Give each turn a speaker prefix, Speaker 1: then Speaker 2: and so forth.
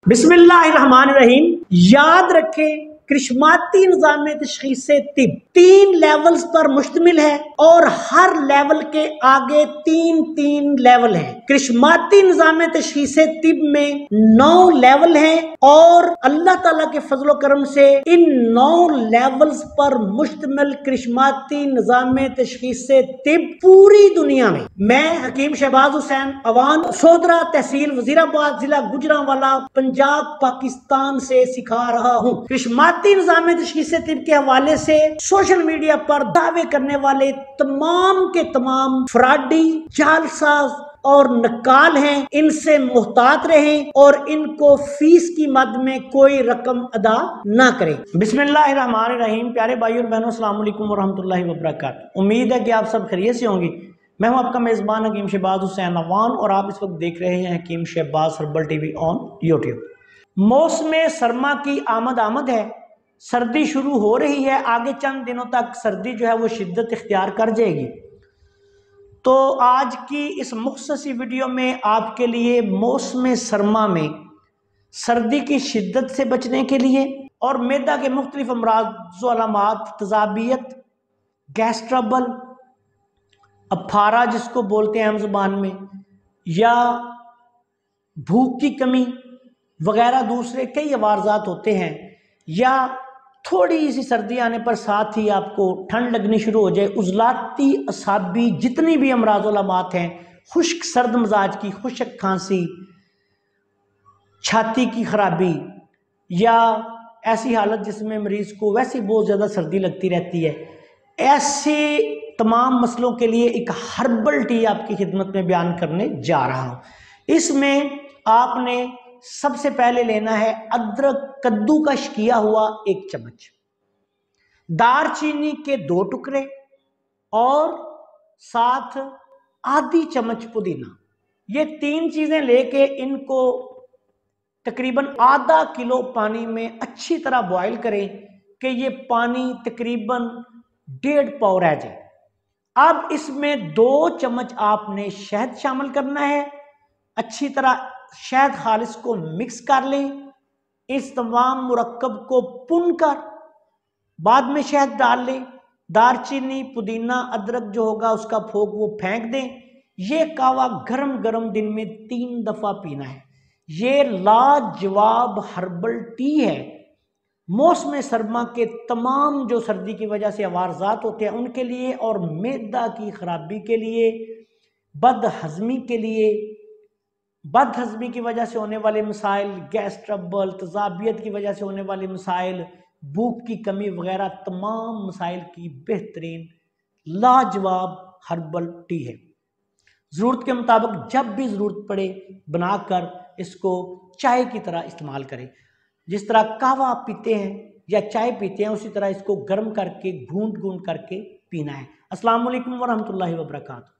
Speaker 1: बिस्मिल्लाहिर्रहमानिर्रहीम। याद रखें, कृष्माती निज़ाम तशख़ीस तिब 3 लेवल्स पर मुश्तमिल है और हर लेवल के आगे 3 लेवल हैं। कृष्माती निज़ाम तशख़ीस तिब में 9 लेवल हैं और अल्लाह ताला के फजलो करम से इन 9 लेवल्स पर मुश्तमिल कृष्माती निज़ाम तशख़ीस तिब पूरी दुनिया में मैं हकीम शहबाज हुसैन अवान सोदरा तहसील वजीराबाद जिला गुजरांवाला पंजाब पाकिस्तान से सिखा रहा हूँ। कृष्माती निज़ाम तशख़ीस तिब के हवाले से सोशल मीडिया पर दावे करने वाले तमाम के तमाम फ्रॉडी, जालसाज और नकाल हैं, इनसे मुहतात रहें और इनको फीस की मद में कोई रकम अदा ना करें। बिस्मिल्लाहिर्रहमानिर्रहीम। प्यारे भाइयों और बहनों, अस्सलाम वालेकुम वरहमतुल्लाहि वबरकातुहू। उम्मीद है कि आप सब खैरियत से होंगी। मैं हूं आपका मेज़बान हकीम शहबाज हुसैन अवान और आप इस वक्त देख रहे हैं Hakim Shahbaz herbal TV on YouTube. मौसम सरमा की आमद है, सर्दी शुरू हो रही है। आगे चंद दिनों तक सर्दी जो है वो शिद्दत इख्तियार कर जाएगी। तो आज की इस मुख्तसर वीडियो में आपके लिए मौसम सरमा में सर्दी की शिद्दत से बचने के लिए और मैदा के मुख्तलिफ अमराज़ व अलामात, तज़ाबियत, गैस ट्रबल, अफारा जिसको बोलते हैं आम ज़ुबान में, या भूख की कमी वगैरह दूसरे कई अवारजात होते हैं, या थोड़ी सी सर्दी आने पर साथ ही आपको ठंड लगनी शुरू हो जाए, उजलाती असाबी जितनी भी अमराज़ व अलामात हैं, खुश्क सर्द मिजाज की खुश्क खांसी, छाती की खराबी या ऐसी हालत जिसमें मरीज़ को वैसे बहुत ज़्यादा सर्दी लगती रहती है, ऐसे तमाम मसलों के लिए एक हर्बल टी आपकी खिदमत में बयान करने जा रहा हूँ। इसमें आपने सबसे पहले लेना है अदरक कद्दूकश किया हुआ 1 चम्मच, दारचीनी के 2 टुकड़े और साथ आधी चम्मच पुदीना। ये 3 चीजें लेके इनको तकरीबन आधा किलो पानी में अच्छी तरह बॉयल करें कि ये पानी तकरीबन 1.5 पाव रह जाए। अब इसमें 2 चम्मच आपने शहद शामिल करना है। अच्छी तरह शहद खालिस को मिक्स कर लें। इस तमाम मुरक्कब को पुन कर बाद में शहद डाल लें। दारचीनी, पुदीना, अदरक जो होगा उसका फोक वो फेंक दें। ये कावा गरम गरम दिन में 3 दफा पीना है। ये लाजवाब हर्बल टी है। मौसम सरमा के तमाम जो सर्दी की वजह से अवारजात होते हैं उनके लिए, और मैदा की खराबी के लिए, बदहजमी के लिए, बदहजमी की वजह से होने वाले मसाइल, गैस ट्रबल, तज़ाबियत की वजह से होने वाले मसाइल, भूख की कमी वगैरह तमाम मसाइल की बेहतरीन लाजवाब हर्बल टी है। ज़रूरत के मुताबिक जब भी ज़रूरत पड़े बनाकर इसको चाय की तरह इस्तेमाल करें। जिस तरह कहवा पीते हैं या चाय पीते हैं उसी तरह इसको गर्म करके घूंट करके पीना है। अस्सलाम वालेकुम वरहमतुल्लाहि वबरकातुहू।